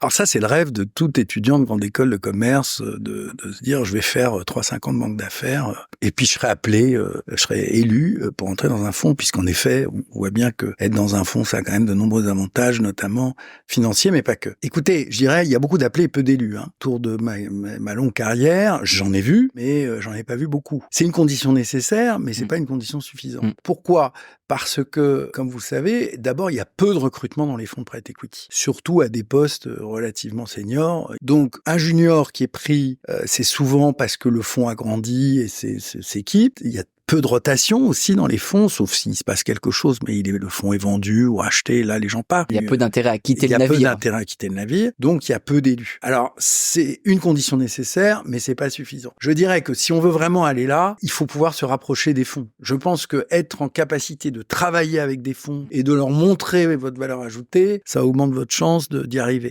Alors ça, c'est le rêve de tout étudiant de grande école de commerce, de se dire, je vais faire 3-5 ans de banque d'affaires, et puis je serai appelé, je serai élu pour entrer dans un fonds, puisqu'en effet, on voit bien que être dans un fonds, ça a quand même de nombreux avantages, notamment financiers, mais pas que. Écoutez, je dirais, il y a beaucoup d'appelés et peu d'élus. Autour de ma longue carrière, j'en ai vu, mais j'en ai pas vu beaucoup. C'est une condition nécessaire, mais c'est pas une condition suffisante. Pourquoi ? Parce que, comme vous le savez, d'abord, il y a peu de recrutement dans les fonds de private equity, surtout à des postes relativement seniors. Donc, un junior qui est pris, c'est souvent parce que le fonds a grandi et s'équipe. Il y a peu de rotation aussi dans les fonds, sauf s'il se passe quelque chose, mais le fonds est vendu ou acheté, là, les gens partent. Il y a peu d'intérêt à quitter le navire. Il y a peu d'intérêt à quitter le navire, donc il y a peu d'élus. Alors, c'est une condition nécessaire, mais c'est pas suffisant. Je dirais que si on veut vraiment aller là, il faut pouvoir se rapprocher des fonds. Je pense que être en capacité de travailler avec des fonds et de leur montrer votre valeur ajoutée, ça augmente votre chance d'y arriver.